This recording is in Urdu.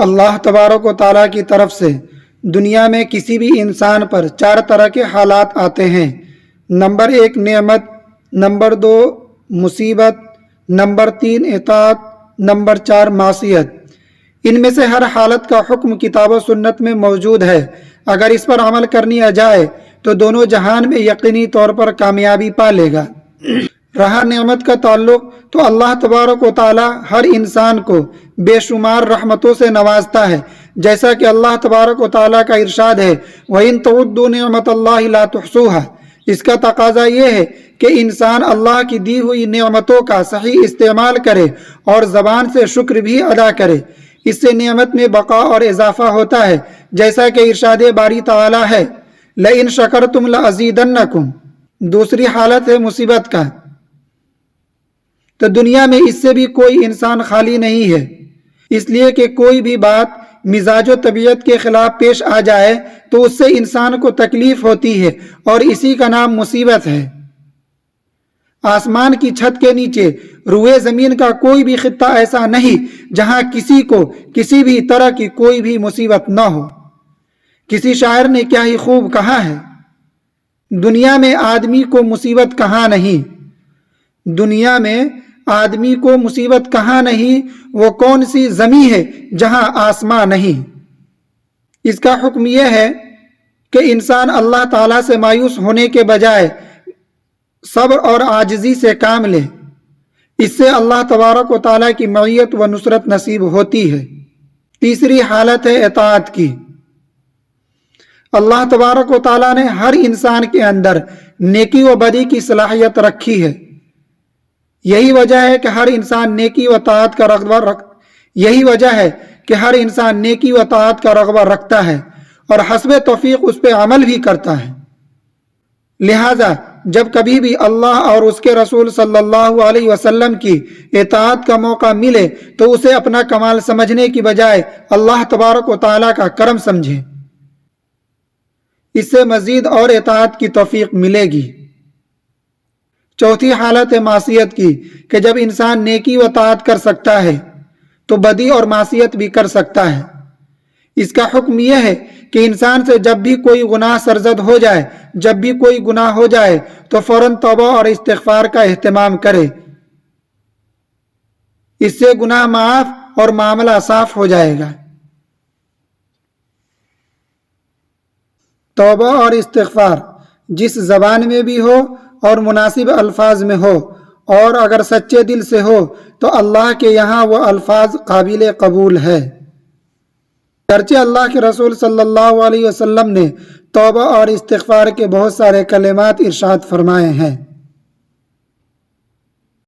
اللہ تبارک و تعالیٰ کی طرف سے دنیا میں کسی بھی انسان پر 4 طرح کے حالات آتے ہیں۔ نمبر 1 نعمت، نمبر 2 مصیبت، نمبر 3 اطاعت، نمبر 4 معصیت۔ ان میں سے ہر حالت کا حکم کتاب و سنت میں موجود ہے۔ اگر اس پر عمل کرنی جائے تو دونوں جہان میں یقینی طور پر کامیابی پا لے گا۔ رہا نعمت کا تعلق تو اللہ تبارک و تعالی ہر انسان کو بے شمار رحمتوں سے نوازتا ہے، جیسا کہ اللہ تبارک و تعالی کا ارشاد ہے وَإِن تَعُدُّوا نِعْمَةَ اللَّهِ لَا تُحْصُوهَا۔ اس کا تقاضا یہ ہے کہ انسان اللہ کی دی ہوئی نعمتوں کا صحیح استعمال کرے اور زبان سے شکر بھی ادا کرے۔ اس سے نعمت میں بقا اور اضافہ ہوتا ہے، جیسا کہ ارشاد باری تعالی ہے لَإِن شَكَرْتُمْ لَأَزِيدَنَّكُمْ۔ دوسری حالت ہے مصیبت کا۔ تو دنیا میں اس سے بھی کوئی انسان خالی نہیں ہے، اس لیے کہ کوئی بھی بات مزاج و طبیعت کے خلاف پیش آ جائے تو اس سے انسان کو تکلیف ہوتی ہے اور اسی کا نام مصیبت ہے۔ آسمان کی چھت کے نیچے روئے زمین کا کوئی بھی خطہ ایسا نہیں جہاں کسی کو کسی بھی طرح کی کوئی بھی مصیبت نہ ہو۔ کسی شاعر نے کیا ہی خوب کہا ہے، دنیا میں آدمی کو مصیبت کہاں نہیں، دنیا میں آدمی کو مصیبت کہاں نہیں، وہ کون سی زمین ہے جہاں آسمان نہیں۔ اس کا حکم یہ ہے کہ انسان اللہ تعالیٰ سے مایوس ہونے کے بجائے صبر اور عاجزی سے کام لے، اس سے اللہ تبارک و تعالیٰ کی معیت و نصرت نصیب ہوتی ہے۔ تیسری حالت ہے اطاعت کی۔ اللہ تبارک و تعالیٰ نے ہر انسان کے اندر نیکی و بدی کی صلاحیت رکھی ہے، یہی وجہ ہے کہ ہر انسان نیکی و طاعت کا رغبہ رکھتا ہے اور حسب توفیق اس پہ عمل بھی کرتا ہے۔ لہذا جب کبھی بھی اللہ اور اس کے رسول صلی اللہ علیہ وسلم کی اطاعت کا موقع ملے تو اسے اپنا کمال سمجھنے کی بجائے اللہ تبارک و تعالیٰ کا کرم سمجھے، اس سے مزید اور اطاعت کی توفیق ملے گی۔ چوتھی حالت ہے معصیت کی، کہ جب انسان نیکی و طاعت کر سکتا ہے تو بدی اور معصیت بھی کر سکتا ہے۔ اس کا حکم یہ ہے کہ انسان سے جب بھی کوئی گناہ سرزد ہو جائے، جب بھی کوئی گناہ ہو جائے تو فوراً توبہ اور استغفار کا اہتمام کرے، اس سے گناہ معاف اور معاملہ صاف ہو جائے گا۔ توبہ اور استغفار جس زبان میں بھی ہو اور مناسب الفاظ میں ہو، اور اگر سچے دل سے ہو تو اللہ کے یہاں وہ الفاظ قابل قبول ہے۔ گرچہ اللہ کے رسول صلی اللہ علیہ وسلم نے توبہ اور استغفار کے بہت سارے کلمات ارشاد فرمائے ہیں۔